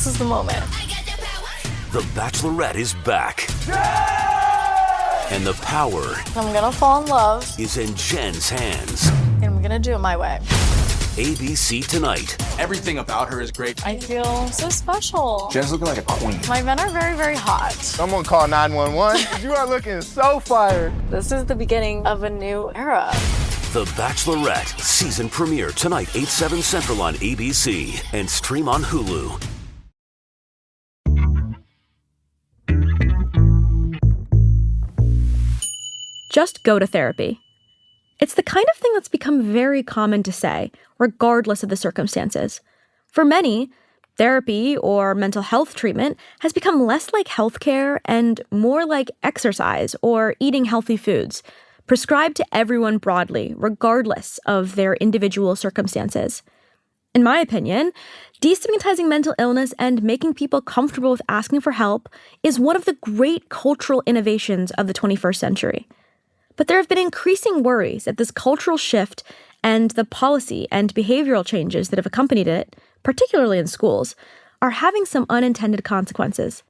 This is the moment. The Bachelorette is back. And the power I'm gonna fall in love. is in Jen's hands. And I'm gonna do it my way. ABC tonight. Everything about her is great. I feel so special. Jen's looking like a queen. My men are very, very hot. Someone call 911. You are looking so fired. This is the beginning of a new era. The Bachelorette season premiere tonight, 8/7 Central on ABC and stream on Hulu. Just go to therapy. It's the kind of thing that's become very common to say, regardless of the circumstances. For many, therapy or mental health treatment has become less like healthcare and more like exercise or eating healthy foods, prescribed to everyone broadly, regardless of their individual circumstances. In my opinion, destigmatizing mental illness and making people comfortable with asking for help is one of the great cultural innovations of the 21st century. But there have been increasing worries that this cultural shift and the policy and behavioral changes that have accompanied it, particularly in schools, are having some unintended consequences.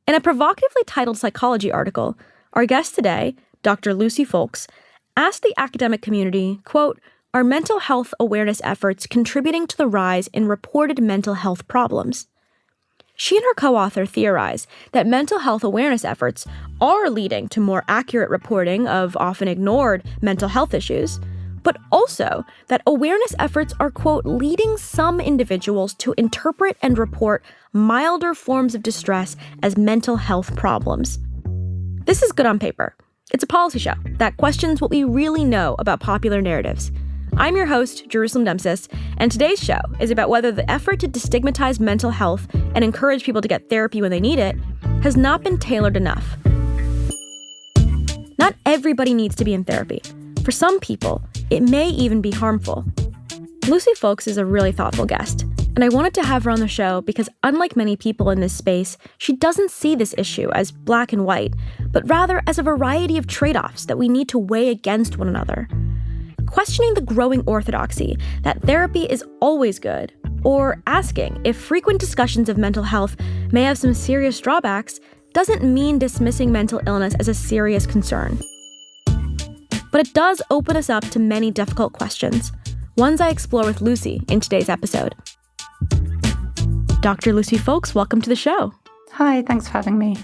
In a provocatively titled psychology article, our guest today, Dr. Lucy Folks, asked the academic community, quote, "Are mental health awareness efforts contributing to the rise in reported mental health problems?" She and her co-author theorize that mental health awareness efforts are leading to more accurate reporting of often ignored mental health issues, but also that awareness efforts are, quote, leading some individuals to interpret and report milder forms of distress as mental health problems. This is good on paper. It's a policy show that questions what we really know about popular narratives. I'm your host, Jerusalem Demsis, and today's show is about whether the effort to destigmatize mental health and encourage people to get therapy when they need it has not been tailored enough. Not everybody needs to be in therapy. For some people, it may even be harmful. Lucy Folks is a really thoughtful guest, and I wanted to have her on the show because unlike many people in this space, she doesn't see this issue as black and white, but rather as a variety of trade-offs that we need to weigh against one another. Questioning the growing orthodoxy that therapy is always good, or asking if frequent discussions of mental health may have some serious drawbacks, doesn't mean dismissing mental illness as a serious concern. But it does open us up to many difficult questions, ones I explore with Lucy in today's episode. Dr. Lucy Folks, welcome to the show. Hi, thanks for having me.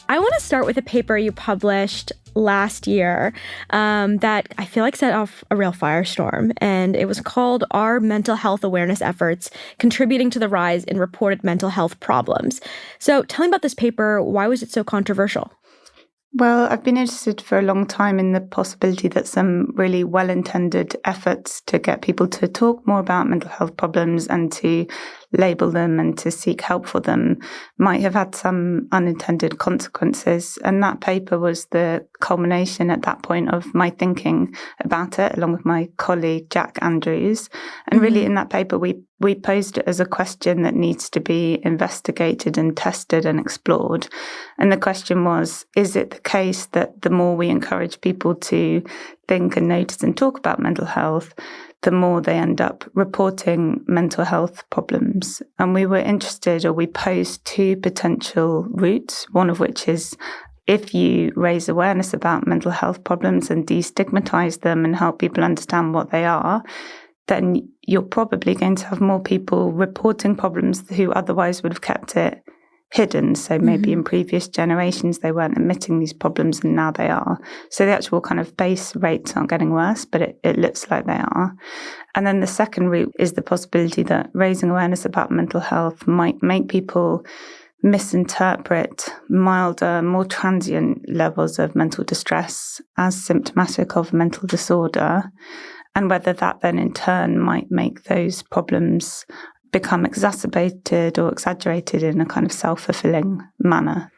I want to start with a paper you published last year that I feel like set off a real firestorm, and it was called "Are Mental Health Awareness Efforts Contributing to the Rise in Reported Mental Health Problems?" So tell me about this paper. Why was it so controversial? Well, I've been interested for a long time in the possibility that some really well-intended efforts to get people to talk more about mental health problems and to label them and to seek help for them might have had some unintended consequences. And that paper was the culmination at that point of my thinking about it, along with my colleague, Jack Andrews. And really in that paper, we posed it as a question that needs to be investigated and tested and explored. And the question was, is it the case that the more we encourage people to think and notice and talk about mental health, the more they end up reporting mental health problems? And we were interested, or we posed two potential routes, one of which is if you raise awareness about mental health problems and destigmatize them and help people understand what they are, then you're probably going to have more people reporting problems who otherwise would have kept it hidden. So maybe in previous generations, they weren't admitting these problems and now they are. So the actual kind of base rates aren't getting worse, but it looks like they are. And then the second route is the possibility that raising awareness about mental health might make people misinterpret milder, more transient levels of mental distress as symptomatic of mental disorder, and whether that then in turn might make those problems become exacerbated or exaggerated in a kind of self-fulfilling manner.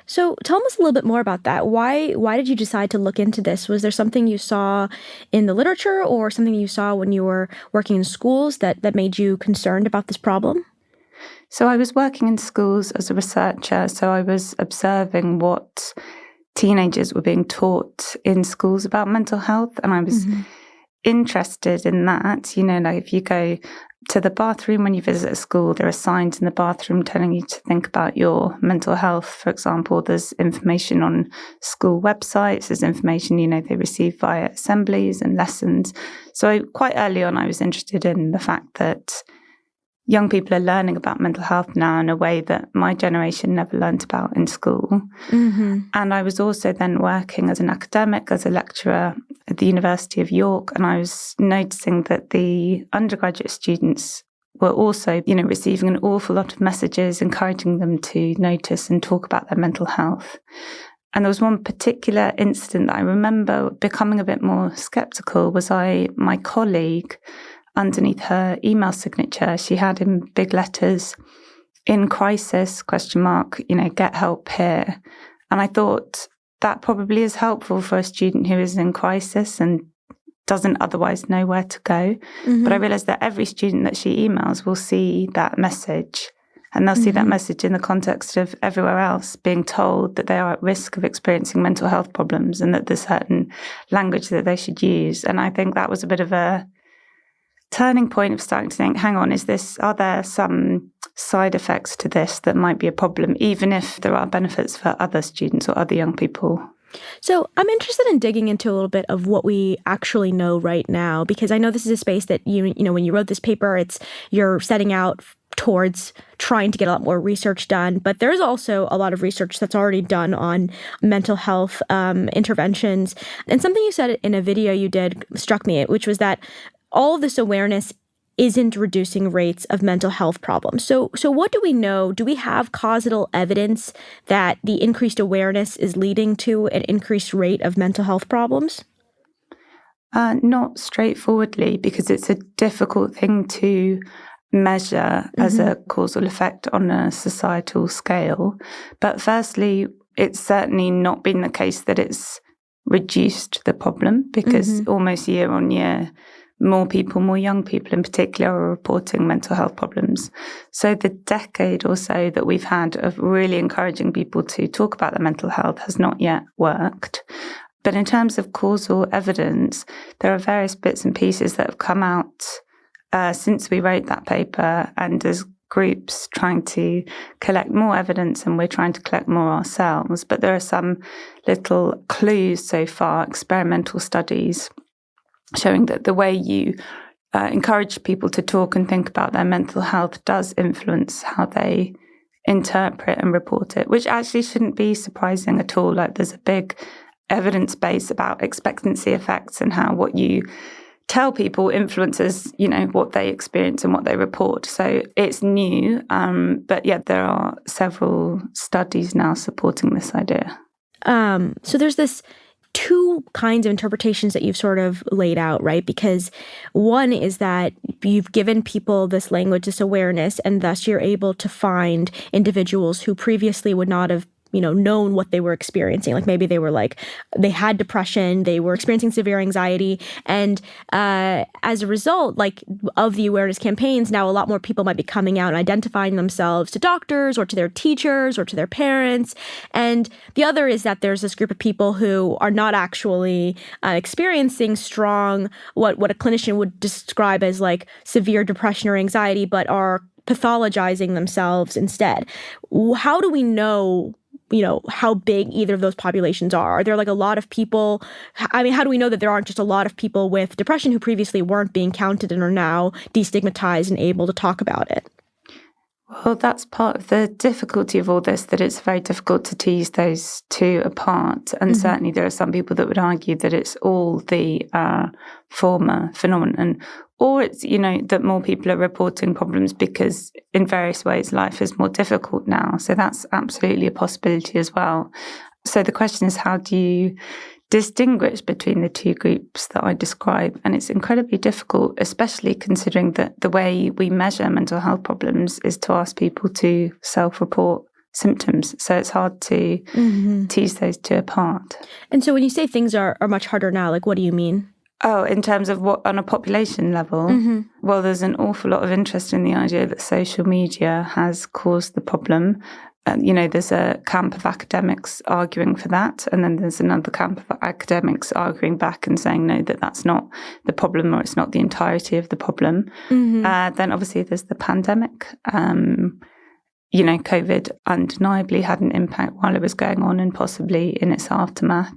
So tell us a little bit more about that. Why did you decide to look into this? Was there something you saw in the literature or something you saw when you were working in schools that made you concerned about this problem? So I was working in schools as a researcher, so I was observing what teenagers were being taught in schools about mental health, and I was interested in that. Like if you go to the bathroom when you visit a school, there are signs in the bathroom telling you to think about your mental health. For example, there's information on school websites, there's information, they receive via assemblies and lessons. So quite early on, I was interested in the fact that young people are learning about mental health now in a way that my generation never learnt about in school. Mm-hmm. And I was also then working as an academic, as a lecturer at the University of York, and I was noticing that the undergraduate students were also, receiving an awful lot of messages encouraging them to notice and talk about their mental health. And there was one particular incident that I remember becoming a bit more skeptical. My colleague, underneath her email signature, she had in big letters, "In crisis, ? Get help here." And I thought that probably is helpful for a student who is in crisis and doesn't otherwise know where to go. Mm-hmm. But I realized that every student that she emails will see that message, and they'll see that message in the context of everywhere else being told that they are at risk of experiencing mental health problems and that there's certain language that they should use. And I think that was a bit of a turning point of starting to think, hang on, are there some side effects to this that might be a problem, even if there are benefits for other students or other young people? So I'm interested in digging into a little bit of what we actually know right now, because I know this is a space that you when you wrote this paper, you're setting out towards trying to get a lot more research done. But there's also a lot of research that's already done on mental health interventions. And something you said in a video you did struck me, which was that all of this awareness isn't reducing rates of mental health problems. So what do we know? Do we have causal evidence that the increased awareness is leading to an increased rate of mental health problems? Not straightforwardly, because it's a difficult thing to measure as a causal effect on a societal scale. But firstly, it's certainly not been the case that it's reduced the problem, because almost year on year, more young people in particular, are reporting mental health problems. So the decade or so that we've had of really encouraging people to talk about their mental health has not yet worked. But in terms of causal evidence, there are various bits and pieces that have come out since we wrote that paper, and there's groups trying to collect more evidence, and we're trying to collect more ourselves. But there are some little clues so far, experimental studies, showing that the way you encourage people to talk and think about their mental health does influence how they interpret and report it, which actually shouldn't be surprising at all. Like, there's a big evidence base about expectancy effects and how what you tell people influences, what they experience and what they report. So it's new, but yeah, there are several studies now supporting this idea. So there's this two kinds of interpretations that you've sort of laid out, right? Because one is that you've given people this language, this awareness, and thus you're able to find individuals who previously would not have known what they were experiencing. Like maybe they had depression, they were experiencing severe anxiety. And as a result, of the awareness campaigns, now a lot more people might be coming out and identifying themselves to doctors or to their teachers or to their parents. And the other is that there's this group of people who are not actually experiencing strong, what a clinician would describe as severe depression or anxiety, but are pathologizing themselves instead. How do we know how big either of those populations are? Are there a lot of people? I mean, how do we know that there aren't just a lot of people with depression who previously weren't being counted and are now destigmatized and able to talk about it? Well, that's part of the difficulty of all this, that it's very difficult to tease those two apart. And certainly there are some people that would argue that it's all the former phenomenon, or it's, that more people are reporting problems because in various ways life is more difficult now. So that's absolutely a possibility as well. So the question is, how do you distinguish between the two groups that I describe? And it's incredibly difficult, especially considering that the way we measure mental health problems is to ask people to self-report symptoms. So it's hard to tease those two apart. And so when you say things are much harder now, what do you mean? Oh, in terms of what, on a population level? Well, there's an awful lot of interest in the idea that social media has caused the problem. there's a camp of academics arguing for that, and then there's another camp of academics arguing back and saying, no, that's not the problem, or it's not the entirety of the problem. Then obviously there's the pandemic. COVID undeniably had an impact while it was going on and possibly in its aftermath.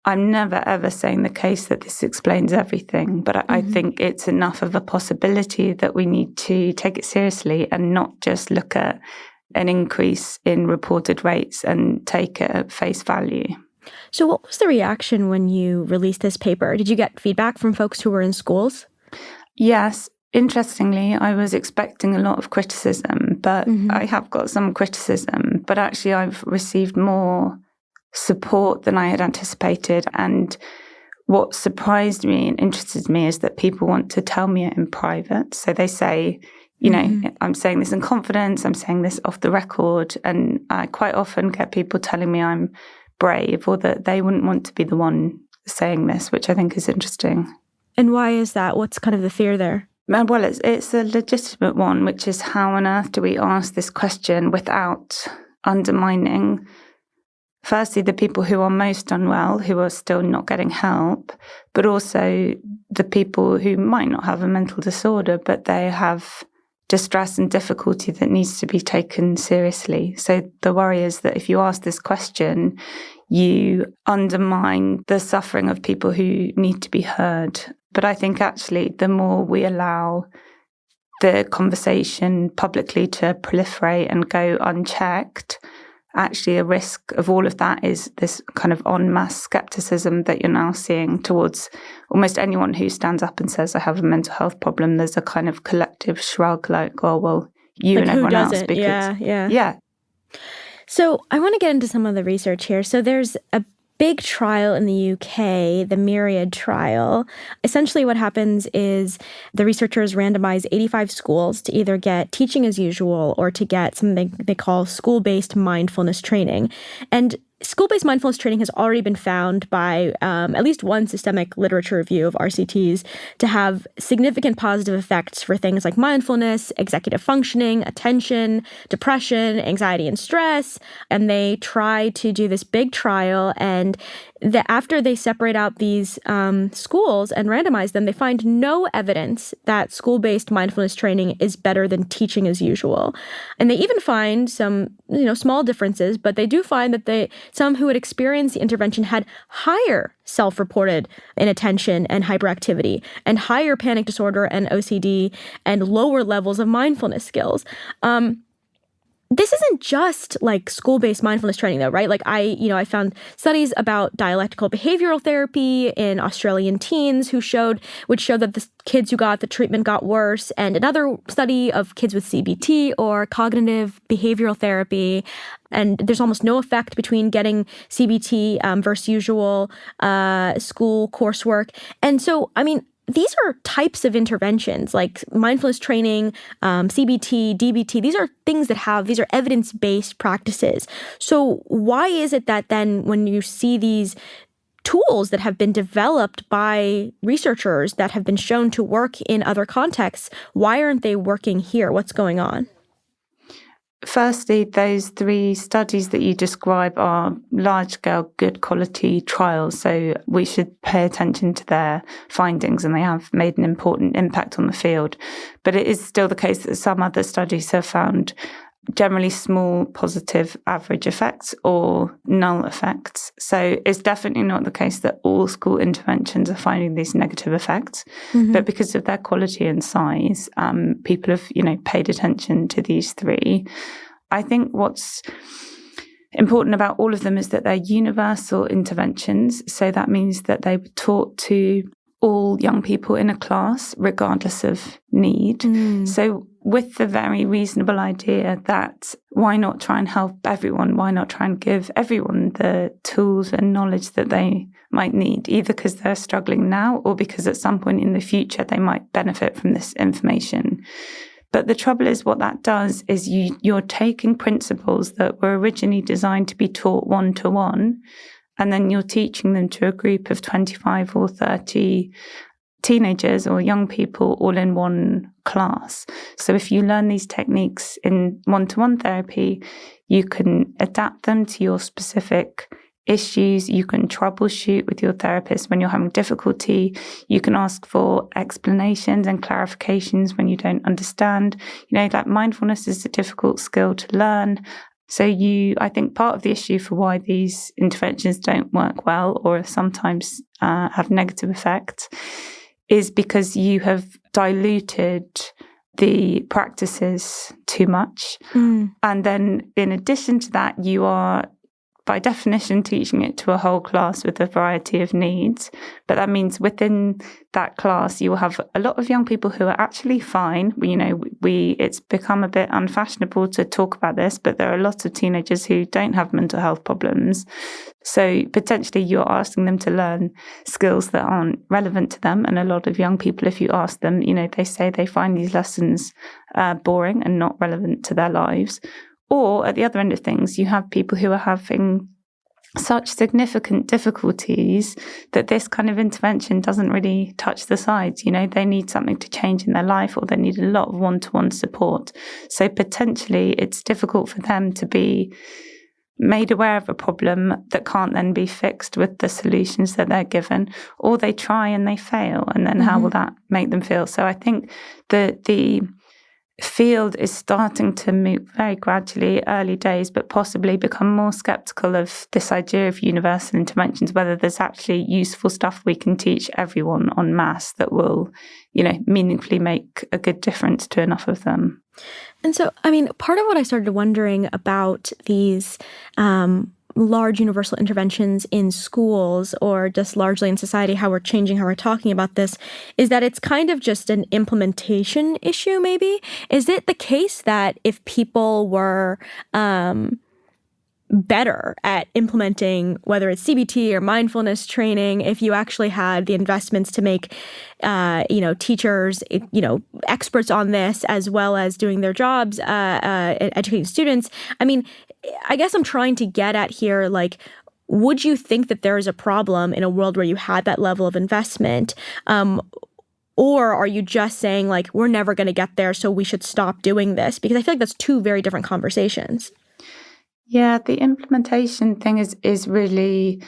I'm never, ever saying the case that this explains everything, but I think it's enough of a possibility that we need to take it seriously and not just look at an increase in reported rates and take it at face value. So what was the reaction when you released this paper? Did you get feedback from folks who were in schools? Yes. Interestingly, I was expecting a lot of criticism, but I have got some criticism. But actually, I've received more support than I had anticipated. And what surprised me and interested me is that people want to tell me it in private. So they say, I'm saying this in confidence, I'm saying this off the record. And I quite often get people telling me I'm brave or that they wouldn't want to be the one saying this, which I think is interesting. And why is that? What's kind of the fear there? Well, it's a legitimate one, which is how on earth do we ask this question without undermining, firstly, the people who are most unwell, who are still not getting help, but also the people who might not have a mental disorder, but they have distress and difficulty that needs to be taken seriously. So the worry is that if you ask this question, you undermine the suffering of people who need to be heard. But I think actually the more we allow the conversation publicly to proliferate and go unchecked, actually a risk of all of that is this kind of en masse skepticism that you're now seeing towards almost anyone who stands up and says, I have a mental health problem. There's a kind of collective shrug like, oh, well, you and everyone else. Because, yeah. So I want to get into some of the research here. So there's a big trial in the UK, the Myriad trial. Essentially what happens is the researchers randomize 85 schools to either get teaching as usual or to get something they call school-based mindfulness training. And school-based mindfulness training has already been found by at least one systemic literature review of RCTs to have significant positive effects for things like mindfulness, executive functioning, attention, depression, anxiety, and stress. And they try to do this big trial, and after they separate out these schools and randomize them, they find no evidence that school-based mindfulness training is better than teaching as usual. And they even find some, small differences, but they do find that some who had experienced the intervention had higher self-reported inattention and hyperactivity, and higher panic disorder and OCD, and lower levels of mindfulness skills. This isn't just like school-based mindfulness training though, right? Like I found studies about dialectical behavioral therapy in Australian teens which showed that the kids who got the treatment got worse, and another study of kids with CBT or cognitive behavioral therapy. And there's almost no effect between getting CBT versus usual school coursework. And so, these are types of interventions like mindfulness training, CBT, DBT. These are things these are evidence-based practices. So why is it that then when you see these tools that have been developed by researchers that have been shown to work in other contexts, why aren't they working here? What's going on? Firstly, those 3 studies that you describe are large-scale, good quality trials, so we should pay attention to their findings, and they have made an important impact on the field. But it is still the case that some other studies have found generally small positive average effects or null effects. So it's definitely not the case that all school interventions are finding these negative effects, but because of their quality and size, people have, paid attention to these 3. I think what's important about all of them is that they're universal interventions. So that means that they were taught to all young people in a class, regardless of need. So with the very reasonable idea that why not try and help everyone? Why not try and give everyone the tools and knowledge that they might need, either because they're struggling now or because at some point in the future they might benefit from this information. But the trouble is what that does is you're taking principles that were originally designed to be taught one-to-one, and then you're teaching them to a group of 25 or 30 teenagers or young people all in one class. So if you learn these techniques in one-to-one therapy, you can adapt them to your specific issues. You can troubleshoot with your therapist when you're having difficulty. You can ask for explanations and clarifications when you don't understand. Like mindfulness is a difficult skill to learn. So I think part of the issue for why these interventions don't work well or sometimes have negative effects is because you have diluted the practices too much. And then in addition to that, you are by definition teaching it to a whole class with a variety of needs. But that means within that class, you will have a lot of young people who are actually fine. It's become a bit unfashionable to talk about this, but there are lots of teenagers who don't have mental health problems. So potentially you're asking them to learn skills that aren't relevant to them. And a lot of young people, if you ask them, they say they find these lessons boring and not relevant to their lives. Or at the other end of things, you have people who are having such significant difficulties that this kind of intervention doesn't really touch the sides. They need something to change in their life, or they need a lot of one-to-one support. So potentially it's difficult for them to be made aware of a problem that can't then be fixed with the solutions that they're given, or they try and they fail. And then how will that make them feel? So I think that the field is starting to move very gradually, early days, but possibly become more skeptical of this idea of universal interventions, whether there's actually useful stuff we can teach everyone en masse that will, meaningfully make a good difference to enough of them. And so, part of what I started wondering about these large universal interventions in schools, or just largely in society, how we're changing how we're talking about this, is that it's kind of just an implementation issue, maybe? Is it the case that if people were better at implementing, whether it's CBT or mindfulness training, if you actually had the investments to make, teachers, experts on this, as well as doing their jobs, educating students? I guess I'm trying to get at here, would you think that there is a problem in a world where you had that level of investment? Or are you just saying, we're never going to get there, so we should stop doing this? Because I feel like that's two very different conversations. Yeah, the implementation thing is really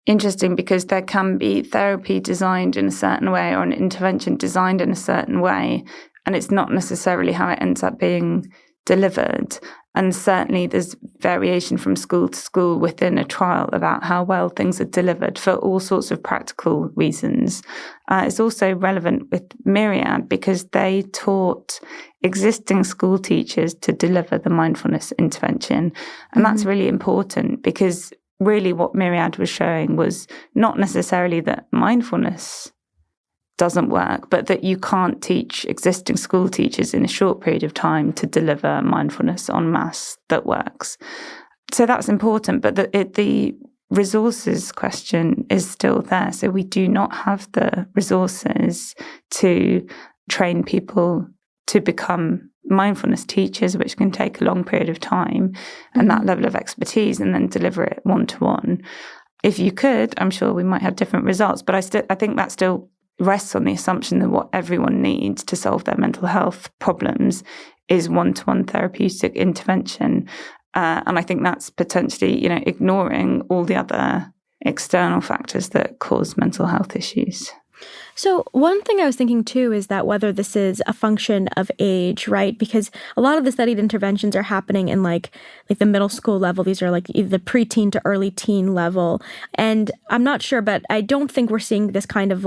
interesting, because there can be therapy designed in a certain way or an intervention designed in a certain way, and it's not necessarily how it ends up being delivered. And certainly there's variation from school to school within a trial about how well things are delivered for all sorts of practical reasons. It's also relevant with Myriad because they taught existing school teachers to deliver the mindfulness intervention. And that's really important, because really what Myriad was showing was not necessarily that mindfulness doesn't work, but that you can't teach existing school teachers in a short period of time to deliver mindfulness en masse that works. So that's important, but the resources question is still there. So we do not have the resources to train people to become mindfulness teachers, which can take a long period of time and that level of expertise, and then deliver it one-to-one. If you could, I'm sure we might have different results, but I think that still rests on the assumption that what everyone needs to solve their mental health problems is one-to-one therapeutic intervention. And I think that's potentially, ignoring all the other external factors that cause mental health issues. So one thing I was thinking too is that whether this is a function of age, right? Because a lot of the studied interventions are happening in like the middle school level. These are either the preteen to early teen level. And I'm not sure, but I don't think we're seeing this kind of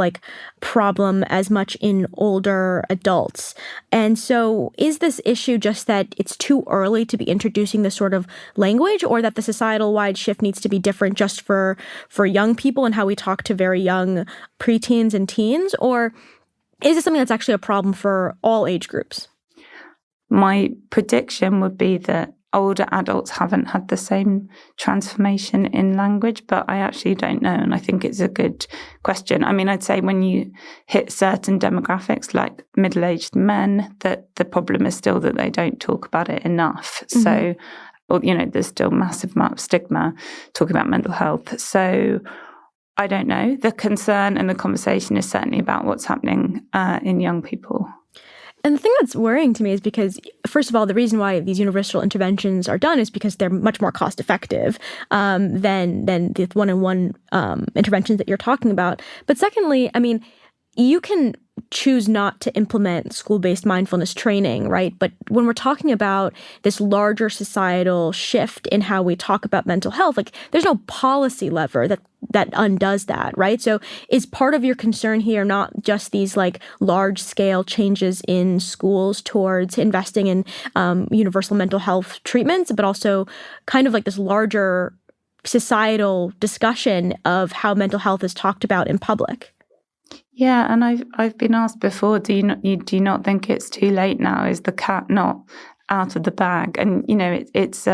problem as much in older adults. And so is this issue just that it's too early to be introducing this sort of language, or that the societal wide shift needs to be different just for young people and how we talk to very young preteens and teens? Or is it something that's actually a problem for all age groups? My prediction would be that older adults haven't had the same transformation in language, but I actually don't know. And I think it's a good question. I'd say when you hit certain demographics like middle-aged men, that the problem is still that they don't talk about it enough. So, there's still massive amount of stigma talking about mental health. So I don't know. The concern and the conversation is certainly about what's happening in young people. And the thing that's worrying to me is because, first of all, the reason why these universal interventions are done is because they're much more cost effective than the one-on-one interventions that you're talking about. But secondly, I mean, you can choose not to implement school-based mindfulness training, right? But when we're talking about this larger societal shift in how we talk about mental health, like there's no policy lever that undoes that, right? So is part of your concern here not just these like large-scale changes in schools towards investing in universal mental health treatments, but also kind of like this larger societal discussion of how mental health is talked about in public? Yeah, and I've been asked before, do you not think it's too late now? Is the cat not out of the bag? And it's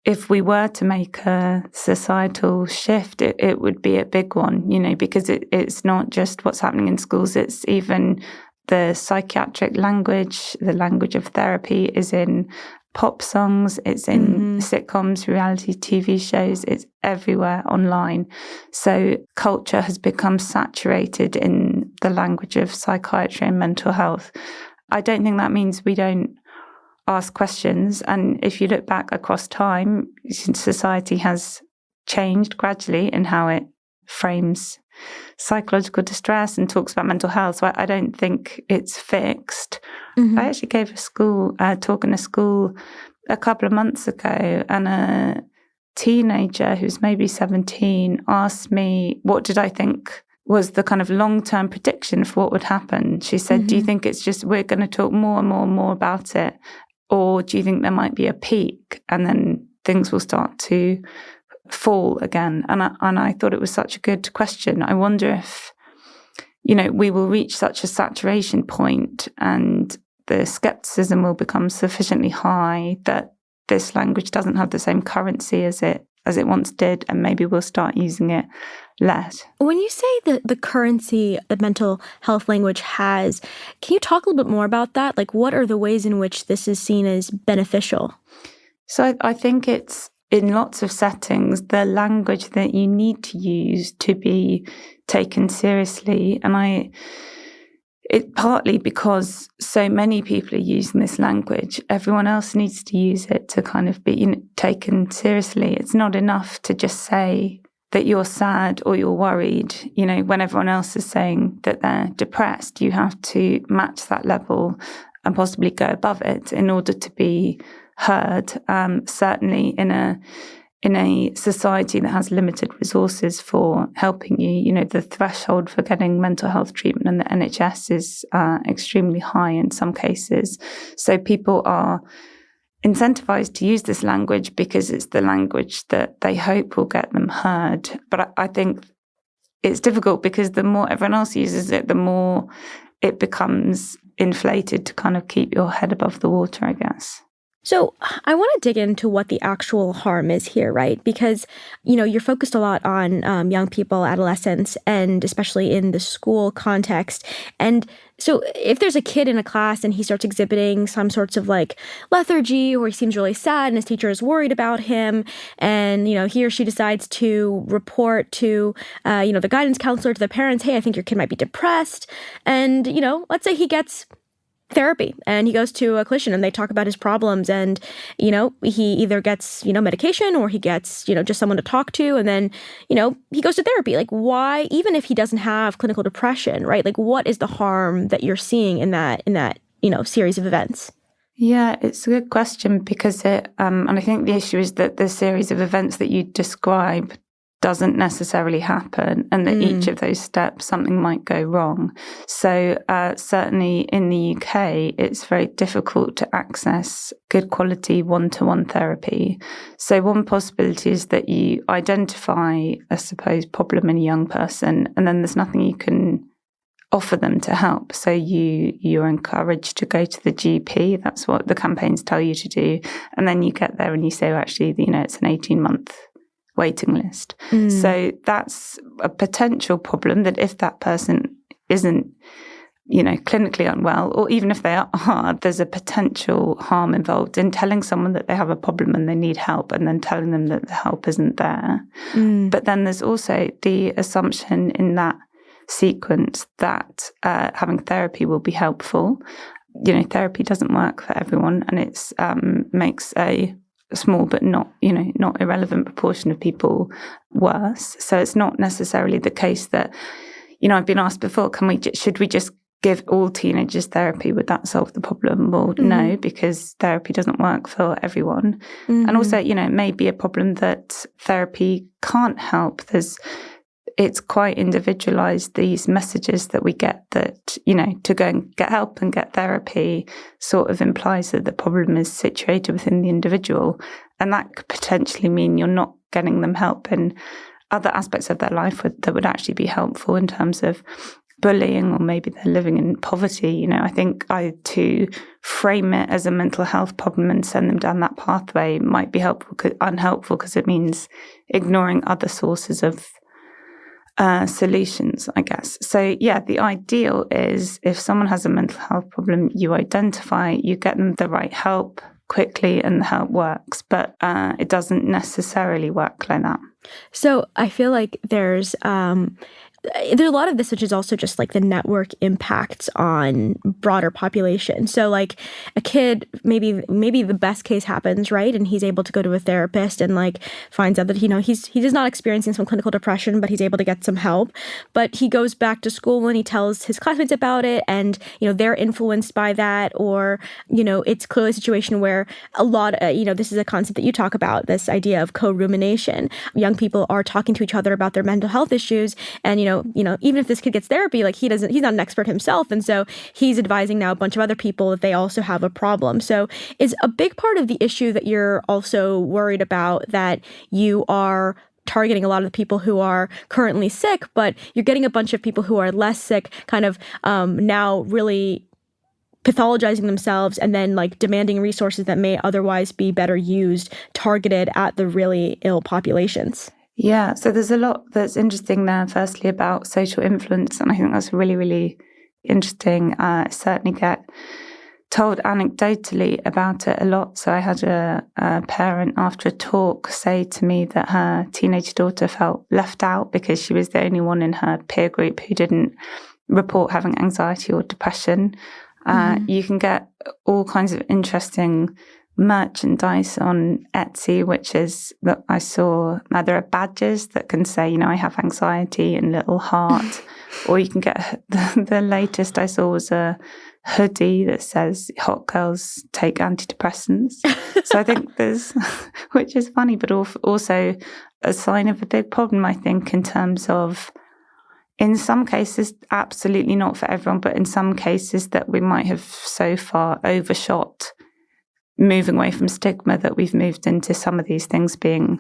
if we were to make a societal shift, it would be a big one, because it's not just what's happening in schools, it's even the psychiatric language, the language of therapy is in pop songs, it's in sitcoms, reality TV shows, it's everywhere online. So culture has become saturated in the language of psychiatry and mental health. I don't think that means we don't ask questions. And if you look back across time, society has changed gradually in how it frames psychological distress and talks about mental health. So I don't think it's fixed. I actually gave a talk in a school a couple of months ago, and a teenager who's maybe 17 asked me, what did I think was the kind of long-term prediction for what would happen? She said, do you think it's just we're going to talk more and more and more about it? Or do you think there might be a peak and then things will start to fall again? And I thought it was such a good question. I wonder if, we will reach such a saturation point and the skepticism will become sufficiently high that this language doesn't have the same currency as it once did, and maybe we'll start using it less. When you say the currency that mental health language has, can you talk a little bit more about that? Like, what are the ways in which this is seen as beneficial? So I think it's, in lots of settings, the language that you need to use to be taken seriously. And it partly because so many people are using this language, everyone else needs to use it to kind of be taken seriously. It's not enough to just say that you're sad or you're worried. When everyone else is saying that they're depressed, you have to match that level and possibly go above it in order to be heard. Certainly in a society that has limited resources for helping you, the threshold for getting mental health treatment in the NHS is extremely high in some cases. So people are incentivized to use this language because it's the language that they hope will get them heard. But I think it's difficult because the more everyone else uses it, the more it becomes inflated to kind of keep your head above the water, I guess. So I want to dig into what the actual harm is here, right? Because, you're focused a lot on young people, adolescents, and especially in the school context. And so if there's a kid in a class and he starts exhibiting some sorts of like lethargy, or he seems really sad and his teacher is worried about him, and, he or she decides to report to, the guidance counselor, to the parents, hey, I think your kid might be depressed. And, let's say he gets therapy and he goes to a clinician and they talk about his problems, and he either gets medication or he gets just someone to talk to, and then he goes to therapy. Like, why, even if he doesn't have clinical depression, right? Like, what is the harm that you're seeing in that series of events? Yeah, it's a good question because and I think the issue is that the series of events that you describe doesn't necessarily happen, and that each of those steps something might go wrong. So certainly in the UK, it's very difficult to access good quality one-to-one therapy. So one possibility is that you identify a supposed problem in a young person, and then there's nothing you can offer them to help. So you're encouraged to go to the GP. That's what the campaigns tell you to do. And then you get there and you say, well, actually, it's an 18-month waiting list. So that's a potential problem, that if that person isn't clinically unwell, or even if they are, there's a potential harm involved in telling someone that they have a problem and they need help and then telling them that the help isn't there. But then there's also the assumption in that sequence that having therapy will be helpful. Therapy doesn't work for everyone, and it makes a small but not irrelevant proportion of people worse. So it's not necessarily the case that, I've been asked before, should we just give all teenagers therapy? Would that solve the problem? Well, no, because therapy doesn't work for everyone. And also, it may be a problem that therapy can't help. It's quite individualized, these messages that we get that, to go and get help and get therapy sort of implies that the problem is situated within the individual. And that could potentially mean you're not getting them help in other aspects of their life that would actually be helpful in terms of bullying, or maybe they're living in poverty. I think to frame it as a mental health problem and send them down that pathway might be unhelpful because it means ignoring other sources of solutions, I guess. So yeah, the ideal is if someone has a mental health problem, you identify, you get them the right help quickly, and the help works. But it doesn't necessarily work like that. So I feel like there's a lot of this, which is also just like the network impacts on broader population. So like a kid, maybe the best case happens, right? And he's able to go to a therapist and like finds out that, he's not experiencing some clinical depression, but he's able to get some help. But he goes back to school and he tells his classmates about it, and, they're influenced by that, or, it's clearly a situation where a lot, this is a concept that you talk about, this idea of co-rumination. Young people are talking to each other about their mental health issues, and, even if this kid gets therapy, like he's not an expert himself. And so he's advising now a bunch of other people that they also have a problem. So is a big part of the issue that you're also worried about that you are targeting a lot of the people who are currently sick, but you're getting a bunch of people who are less sick kind of now really pathologizing themselves and then like demanding resources that may otherwise be better used, targeted at the really ill populations? Yeah, so there's a lot that's interesting there, firstly, about social influence. And I think that's really, really interesting. I certainly get told anecdotally about it a lot. So I had a parent after a talk say to me that her teenage daughter felt left out because she was the only one in her peer group who didn't report having anxiety or depression. You can get all kinds of interesting merchandise on Etsy, which is that I saw there are badges that can say, I have anxiety in little heart, or you can get the latest I saw was a hoodie that says hot girls take antidepressants. So I think there's, which is funny, but also a sign of a big problem, I think, in terms of, in some cases, absolutely not for everyone, but in some cases that we might have so far overshot moving away from stigma that we've moved into some of these things being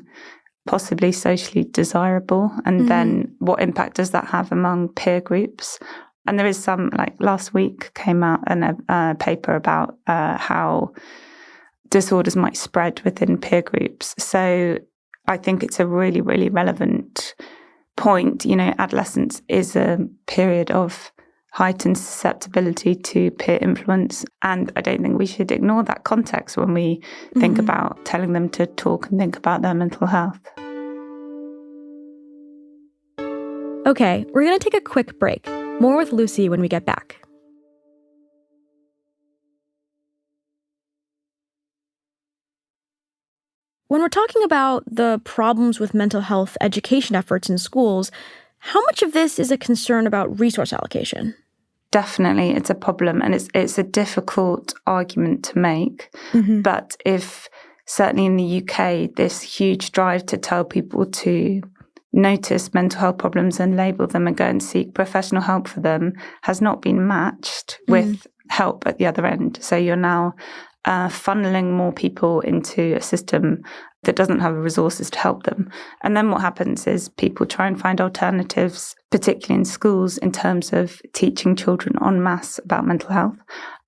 possibly socially desirable. And then what impact does that have among peer groups? And there is some, like last week came out a paper about how disorders might spread within peer groups. So I think it's a really, really relevant point. Adolescence is a period of heightened susceptibility to peer influence. And I don't think we should ignore that context when we think about telling them to talk and think about their mental health. Okay, we're going to take a quick break. More with Lucy when we get back. When we're talking about the problems with mental health education efforts in schools, how much of this is a concern about resource allocation? Definitely, it's a problem, and it's a difficult argument to make. But if, certainly in the UK, this huge drive to tell people to notice mental health problems and label them and go and seek professional help for them has not been matched with help at the other end. So you're now funneling more people into a system that doesn't have the resources to help them. And then what happens is people try and find alternatives, particularly in schools, in terms of teaching children en masse about mental health,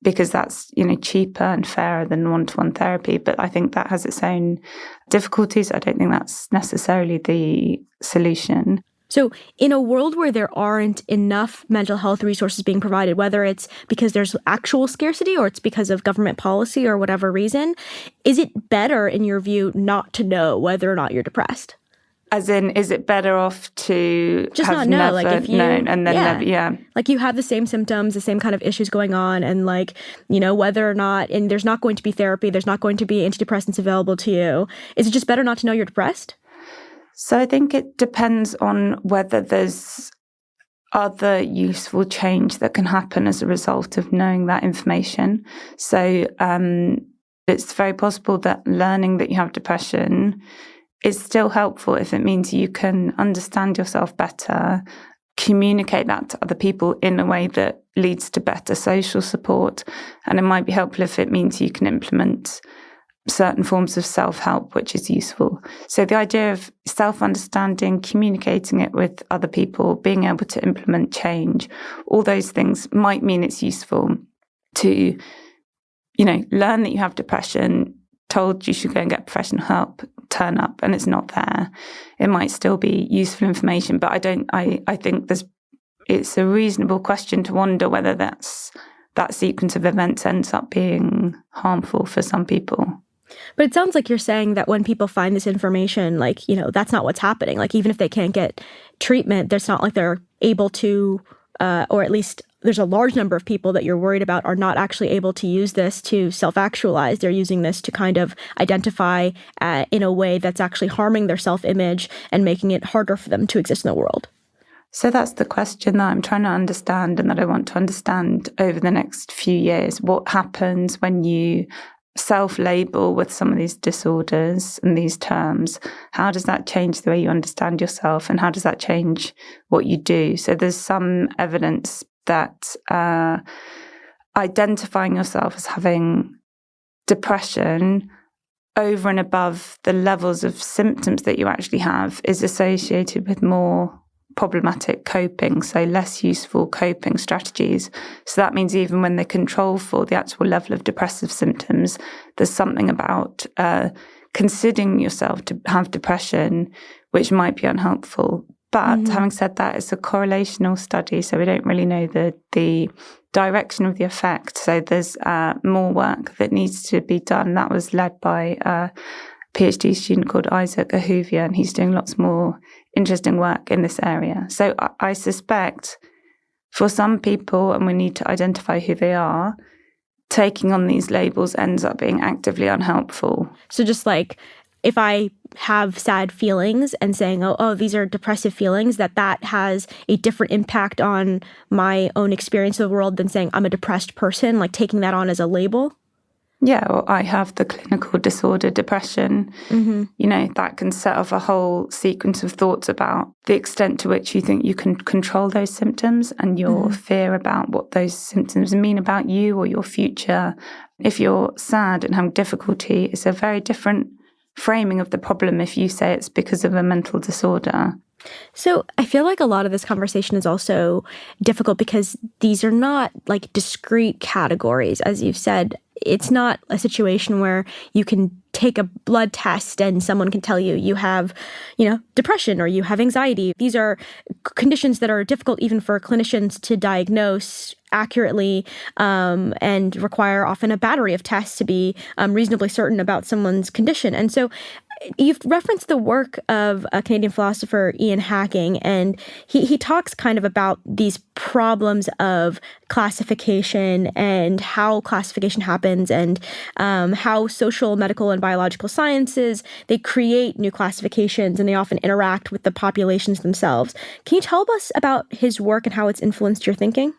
because that's, cheaper and fairer than one-to-one therapy. But I think that has its own difficulties. I don't think that's necessarily the solution. So in a world where there aren't enough mental health resources being provided, whether it's because there's actual scarcity or it's because of government policy or whatever reason, is it better, in your view, not to know whether or not you're depressed? As in, is it better off to Just have not know, never like if you, known and then never, like you have the same symptoms, the same kind of issues going on, and like, you know, whether or not, and there's not going to be therapy, there's not going to be antidepressants available to you. Is it just better not to know you're depressed? So I think it depends on whether there's other useful change that can happen as a result of knowing that information. So it's very possible that learning that you have depression is still helpful if it means you can understand yourself better, communicate that to other people in a way that leads to better social support. And it might be helpful if it means you can implement certain forms of self-help, which is useful. So the idea of self-understanding, communicating it with other people, being able to implement change, all those things might mean it's useful to, you know, learn that you have depression, told you should go and get professional help, turn up and it's not there. It might still be useful information, but I think it's a reasonable question to wonder whether that sequence of events ends up being harmful for some people. But it sounds like you're saying that when people find this information, like, you know, that's not what's happening. Like, even if they can't get treatment, it's not like they're able to, or at least there's a large number of people that you're worried about are not actually able to use this to self-actualize. They're using this to kind of identify in a way that's actually harming their self-image and making it harder for them to exist in the world. So that's the question that I'm trying to understand and that I want to understand over the next few years. What happens when you self-label with some of these disorders and these terms? How does that change the way you understand yourself, and how does that change what you do? So there's some evidence that identifying yourself as having depression over and above the levels of symptoms that you actually have is associated with more problematic coping, so less useful coping strategies. So that means even when they control for the actual level of depressive symptoms, there's something about considering yourself to have depression which might be unhelpful. But having said that, it's a correlational study, so we don't really know the direction of the effect. So there's more work that needs to be done. That was led by a PhD student called Isaac Ahuvia, and he's doing lots more interesting work in this area. So I suspect for some people, and we need to identify who they are, taking on these labels ends up being actively unhelpful. So just like if I have sad feelings and saying, oh, these are depressive feelings, that has a different impact on my own experience of the world than saying I'm a depressed person, like taking that on as a label. Yeah, or I have the clinical disorder depression. You know, that can set off a whole sequence of thoughts about the extent to which you think you can control those symptoms and your fear about what those symptoms mean about you or your future. If you're sad and having difficulty, it's a very different framing of the problem if you say it's because of a mental disorder. So I feel like a lot of this conversation is also difficult because these are not like discrete categories. As you've said, it's not a situation where you can take a blood test and someone can tell you you have, you know, depression or you have anxiety. These are conditions that are difficult even for clinicians to diagnose accurately and require often a battery of tests to be reasonably certain about someone's condition. And so you've referenced the work of a Canadian philosopher, Ian Hacking, and he talks kind of about these problems of classification and how classification happens and how social, medical, and biological sciences, they create new classifications and they often interact with the populations themselves. Can you tell us about his work and how it's influenced your thinking?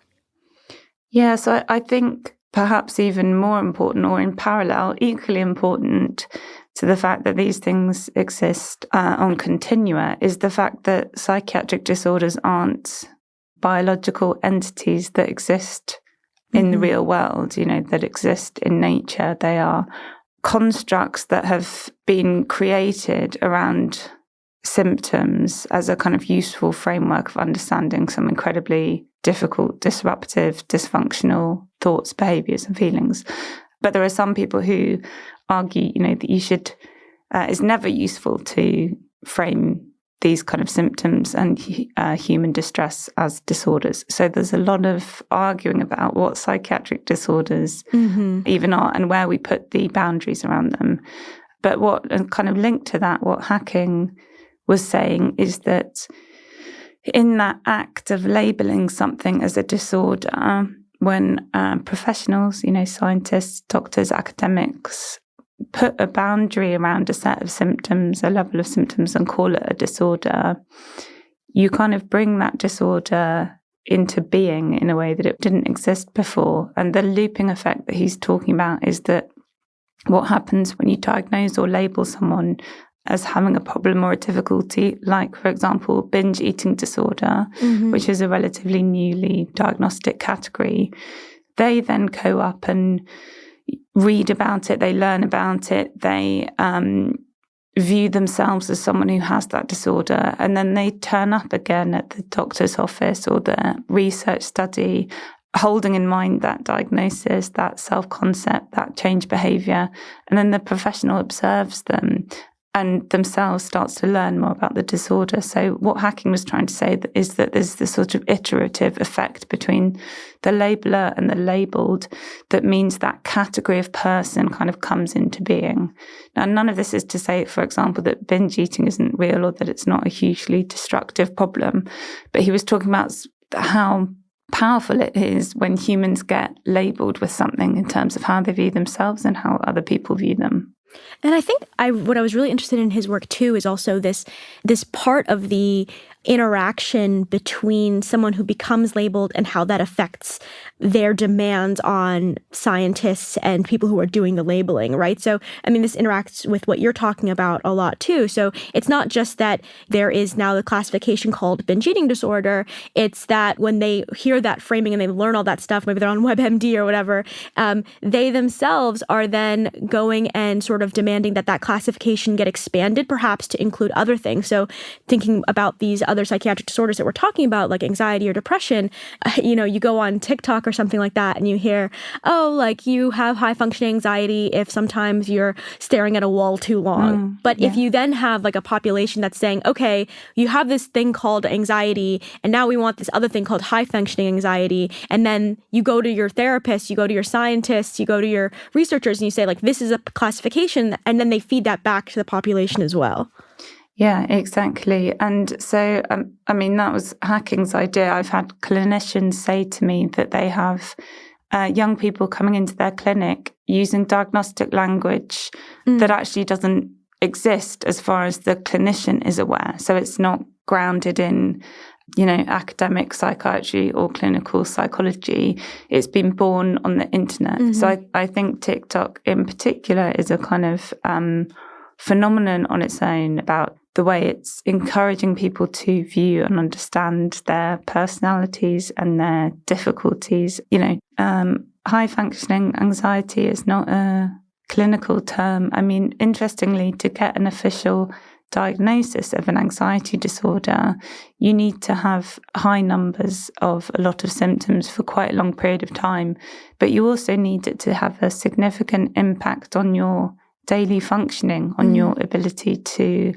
Yeah, so I think perhaps even more important, or in parallel, equally important to the fact that these things exist on continua, is the fact that psychiatric disorders aren't biological entities that exist in the real world, you know, that exist in nature. They are constructs that have been created around symptoms as a kind of useful framework of understanding some incredibly difficult, disruptive, dysfunctional thoughts, behaviors, and feelings. But there are some people who argue, you know, that you should, it's never useful to frame these kind of symptoms and human distress as disorders. So there's a lot of arguing about what psychiatric disorders even are and where we put the boundaries around them. But what kind of linked to that, what Hacking was saying is that in that act of labeling something as a disorder, when professionals, scientists, doctors, academics, put a boundary around a set of symptoms, a level of symptoms, and call it a disorder, you kind of bring that disorder into being in a way that it didn't exist before. And the looping effect that he's talking about is that what happens when you diagnose or label someone as having a problem or a difficulty, like, for example, binge eating disorder, which is a relatively newly diagnostic category, they then go up and read about it, they learn about it, they view themselves as someone who has that disorder, and then they turn up again at the doctor's office or the research study, holding in mind that diagnosis, that self-concept, that change behaviour, and then the professional observes them and themselves starts to learn more about the disorder. So what Hacking was trying to say is that there's this sort of iterative effect between the labeler and the labelled that means that category of person kind of comes into being. Now, none of this is to say, for example, that binge eating isn't real or that it's not a hugely destructive problem, but he was talking about how powerful it is when humans get labelled with something in terms of how they view themselves and how other people view them. And I think what I was really interested in his work too is also this part of the interaction between someone who becomes labeled and how that affects their demands on scientists and people who are doing the labeling, right? So, I mean, this interacts with what you're talking about a lot too. So it's not just that there is now the classification called binge eating disorder. It's that when they hear that framing and they learn all that stuff, maybe they're on WebMD or whatever, they themselves are then going and sort of demanding that classification get expanded, perhaps to include other things. So thinking about these other psychiatric disorders that we're talking about, like anxiety or depression, you go on TikTok or something like that and you hear, oh, like you have high functioning anxiety if sometimes you're staring at a wall too long. But if you then have like a population that's saying, okay, you have this thing called anxiety and now we want this other thing called high functioning anxiety. And then you go to your therapist, you go to your scientists, you go to your researchers and you say like, this is a classification. And then they feed that back to the population as well. Yeah, exactly. And so, that was Hacking's idea. I've had clinicians say to me that they have young people coming into their clinic using diagnostic language that actually doesn't exist as far as the clinician is aware. So it's not grounded in, academic psychiatry or clinical psychology. It's been born on the internet. So I think TikTok in particular is a kind of phenomenon on its own about the way it's encouraging people to view and understand their personalities and their difficulties. High functioning anxiety is not a clinical term. I mean, interestingly, to get an official diagnosis of an anxiety disorder, you need to have high numbers of a lot of symptoms for quite a long period of time, but you also need it to have a significant impact on your daily functioning, on your ability to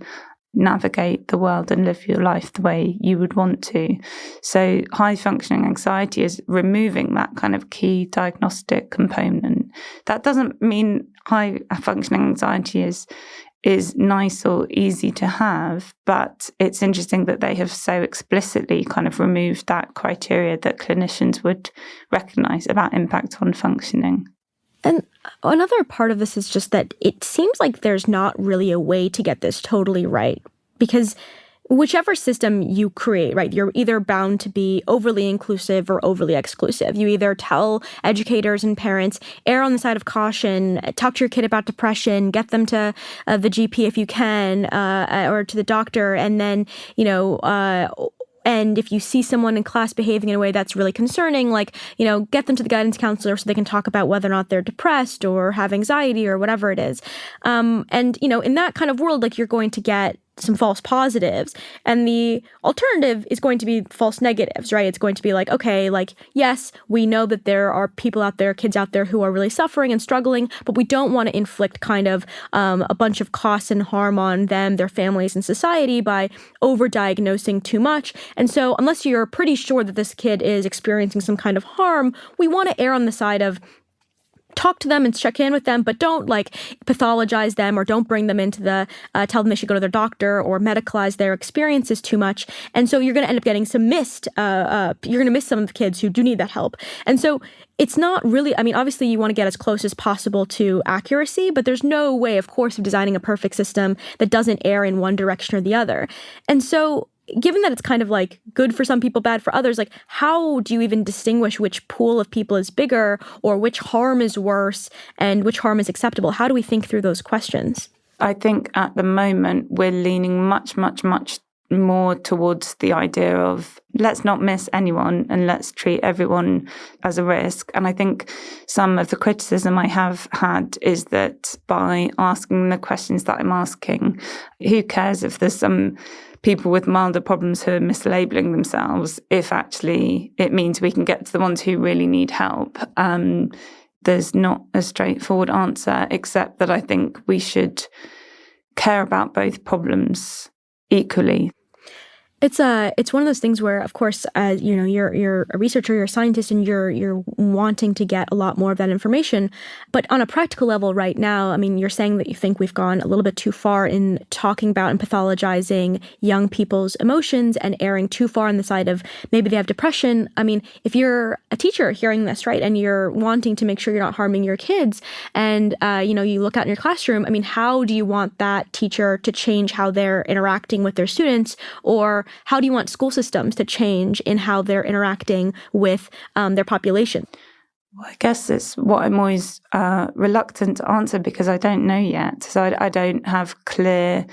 navigate the world and live your life the way you would want to. So high functioning anxiety is removing that kind of key diagnostic component. That doesn't mean high functioning anxiety is nice or easy to have, but it's interesting that they have so explicitly kind of removed that criteria that clinicians would recognize about impact on functioning. And another part of this is just that it seems like there's not really a way to get this totally right, because whichever system you create, right, you're either bound to be overly inclusive or overly exclusive. You either tell educators and parents, err on the side of caution, talk to your kid about depression, get them to the GP if you can, or to the doctor, and then, and if you see someone in class behaving in a way that's really concerning, like, get them to the guidance counselor so they can talk about whether or not they're depressed or have anxiety or whatever it is. In that kind of world, like, you're going to get some false positives. And the alternative is going to be false negatives, right? It's going to be like, okay, like, yes, we know that there are people out there, kids out there who are really suffering and struggling, but we don't want to inflict kind of a bunch of costs and harm on them, their families, and society by overdiagnosing too much. And so unless you're pretty sure that this kid is experiencing some kind of harm, we want to err on the side of talk to them and check in with them, but don't like pathologize them or don't bring them into the, tell them they should go to their doctor or medicalize their experiences too much. And so you're going to end up getting some you're going to miss some of the kids who do need that help. And so it's not really, I mean, obviously you want to get as close as possible to accuracy, but there's no way, of course, of designing a perfect system that doesn't err in one direction or the other. And so given that it's kind of like good for some people, bad for others, like how do you even distinguish which pool of people is bigger or which harm is worse and which harm is acceptable? How do we think through those questions? I think at the moment we're leaning much, much, much more towards the idea of let's not miss anyone and let's treat everyone as a risk. And I think some of the criticism I have had is that by asking the questions that I'm asking, who cares if there's some people with milder problems who are mislabeling themselves, if actually it means we can get to the ones who really need help. There's not a straightforward answer, except that I think we should care about both problems equally. It's one of those things where, of course, you know, you're a researcher, you're a scientist, and you're wanting to get a lot more of that information. But on a practical level, right now, I mean, you're saying that you think we've gone a little bit too far in talking about and pathologizing young people's emotions and erring too far on the side of maybe they have depression. I mean, if you're a teacher hearing this, right, and you're wanting to make sure you're not harming your kids, and you know, you look out in your classroom, I mean, how do you want that teacher to change how they're interacting with their students, or how do you want school systems to change in how they're interacting with their population? Well, I guess it's what I'm always reluctant to answer because I don't know yet. So I don't have clear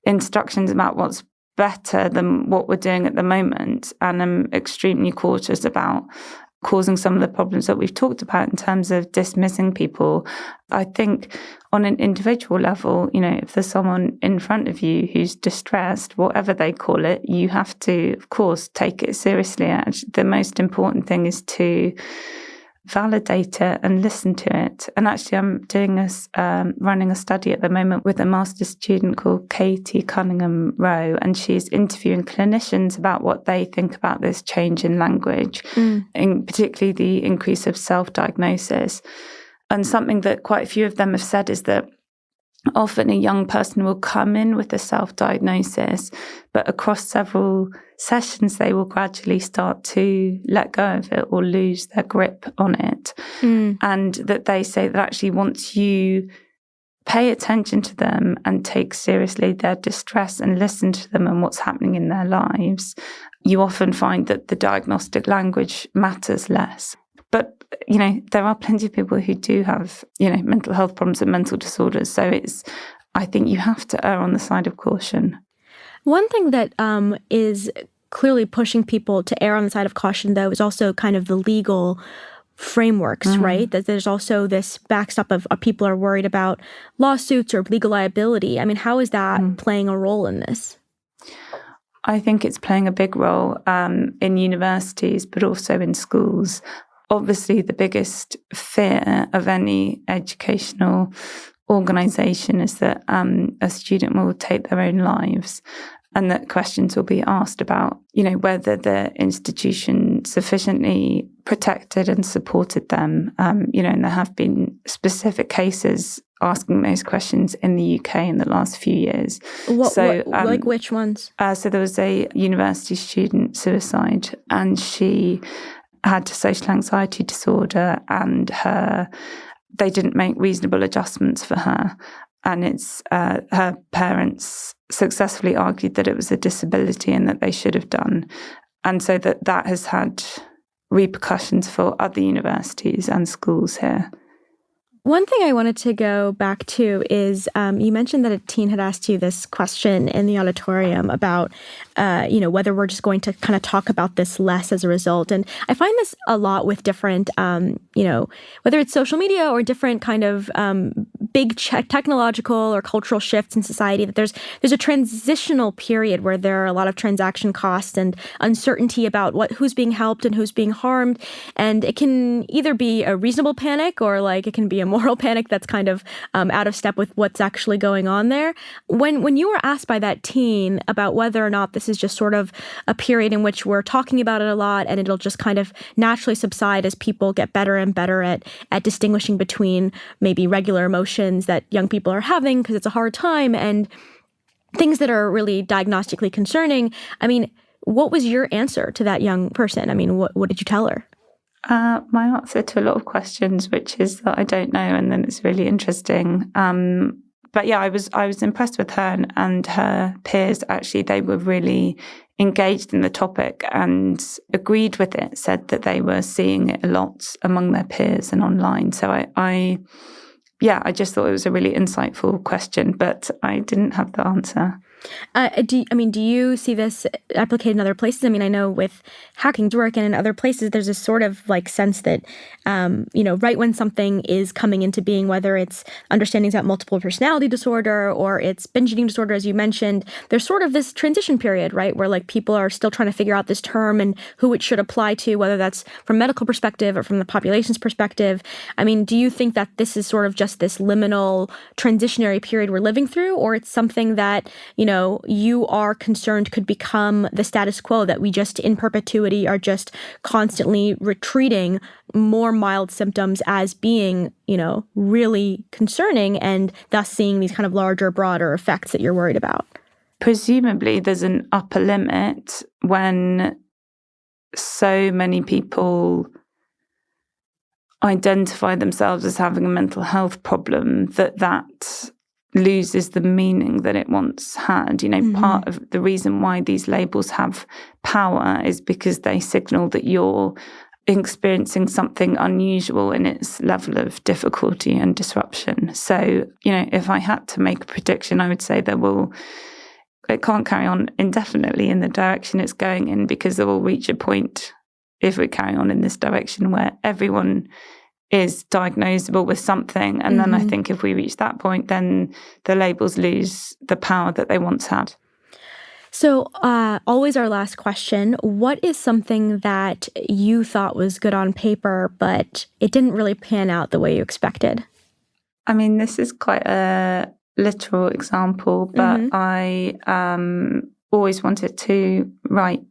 instructions about what's better than what we're doing at the moment. And I'm extremely cautious about causing some of the problems that we've talked about in terms of dismissing people. I think on an individual level, you know, if there's someone in front of you who's distressed, whatever they call it, you have to, of course, take it seriously. Actually, the most important thing is to validate it and listen to it. And actually, I'm doing running a study at the moment with a master's student called Katie Cunningham-Rowe, and she's interviewing clinicians about what they think about this change in language, and particularly the increase of self-diagnosis. And something that quite a few of them have said is that often a young person will come in with a self-diagnosis, but across several sessions, they will gradually start to let go of it or lose their grip on it. And that they say that actually once you pay attention to them and take seriously their distress and listen to them and what's happening in their lives, you often find that the diagnostic language matters less. But, you know, there are plenty of people who do have, you know, mental health problems and mental disorders. So I think you have to err on the side of caution. One thing that is clearly pushing people to err on the side of caution, though, is also kind of the legal frameworks, right? That there's also this backstop of people are worried about lawsuits or legal liability. I mean, how is that playing a role in this? I think it's playing a big role in universities, but also in schools. Obviously, the biggest fear of any educational organisation is that a student will take their own lives, and that questions will be asked about, you know, whether the institution sufficiently protected and supported them. You know, and there have been specific cases asking those questions in the UK in the last few years. Like which ones? So there was a university student suicide, and she had social anxiety disorder, and they didn't make reasonable adjustments for her. And her parents successfully argued that it was a disability and that they should have done. And so that has had repercussions for other universities and schools here. One thing I wanted to go back to is you mentioned that a teen had asked you this question in the auditorium about, you know, whether we're just going to kind of talk about this less as a result. And I find this a lot with different, you know, whether it's social media or different kind of big technological or cultural shifts in society, that there's a transitional period where there are a lot of transaction costs and uncertainty about who's being helped and who's being harmed. And it can either be a reasonable panic or like it can be a moral panic that's kind of out of step with what's actually going on there. When you were asked by that teen about whether or not this is just sort of a period in which we're talking about it a lot and it'll just kind of naturally subside as people get better and better at distinguishing between maybe regular emotions that young people are having because it's a hard time and things that are really diagnostically concerning. I mean, what was your answer to that young person? I mean, what did you tell her? My answer to a lot of questions, which is that I don't know, and then it's really interesting. But yeah, I was impressed with her and her peers. Actually, they were really engaged in the topic and agreed with it, said that they were seeing it a lot among their peers and online. So I just thought it was a really insightful question, but I didn't have the answer. Do you see this replicated in other places? I mean, I know with Hacking's work and in other places, there's a sort of like sense that, right when something is coming into being, whether it's understandings about multiple personality disorder or it's binge eating disorder, as you mentioned, there's sort of this transition period, right, where like people are still trying to figure out this term and who it should apply to, whether that's from a medical perspective or from the population's perspective. I mean, do you think that this is sort of just this liminal transitionary period we're living through, or it's something that, you are concerned could become the status quo, that we just in perpetuity are just constantly retreating more mild symptoms as being, really concerning and thus seeing these kind of larger, broader effects that you're worried about? Presumably there's an upper limit when so many people identify themselves as having a mental health problem that loses the meaning that it once had. Part of the reason why these labels have power is because they signal that you're experiencing something unusual in its level of difficulty and disruption. So, if I had to make a prediction, I would say it can't carry on indefinitely in the direction it's going in, because there will reach a point, if we carry on in this direction, where everyone is diagnosable with something. And then I think if we reach that point, then the labels lose the power that they once had. So always our last question, what is something that you thought was good on paper, but it didn't really pan out the way you expected? I mean, this is quite a literal example, but I always wanted to write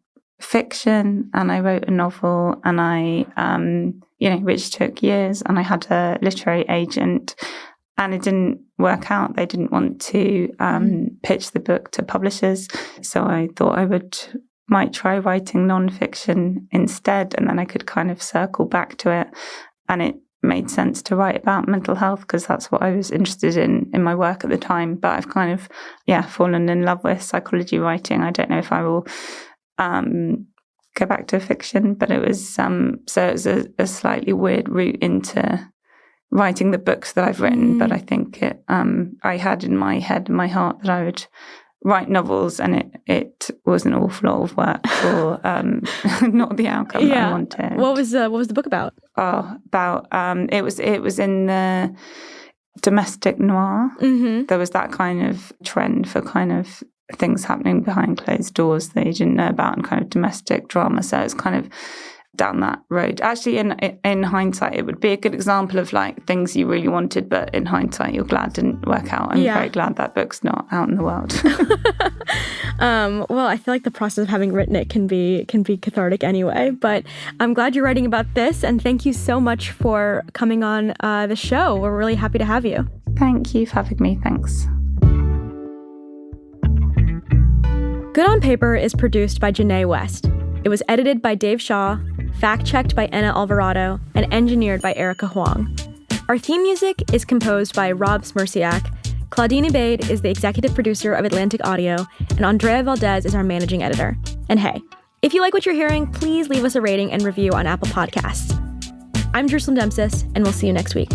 fiction, and I wrote a novel, and which took years, and I had a literary agent, and it didn't work out. They didn't want to pitch the book to publishers, so I thought I might try writing nonfiction instead, and then I could kind of circle back to it, and it made sense to write about mental health because that's what I was interested in my work at the time. But I've kind of fallen in love with psychology writing. I don't know if I will go back to fiction, but it was so it was a slightly weird route into writing the books that I've written. But I think I had in my head and my heart that I would write novels, and it was an awful lot of work for not the outcome that I wanted. What was the book about? It was in the domestic noir. There was that kind of trend for kind of things happening behind closed doors that you didn't know about, and kind of domestic drama. So it's kind of down that road. Actually, in hindsight, it would be a good example of like things you really wanted, but in hindsight, you're glad didn't work out. I'm very glad that book's not out in the world. Well, I feel like the process of having written it can be cathartic anyway. But I'm glad you're writing about this, and thank you so much for coming on the show. We're really happy to have you. Thank you for having me. Thanks. Good on Paper is produced by Janae West. It was edited by Dave Shaw, fact-checked by Anna Alvarado, and engineered by Erica Huang. Our theme music is composed by Rob Smirsiak. Claudine Ibade is the executive producer of Atlantic Audio, and Andrea Valdez is our managing editor. And hey, if you like what you're hearing, please leave us a rating and review on Apple Podcasts. I'm Jerusalem Demsis, and we'll see you next week.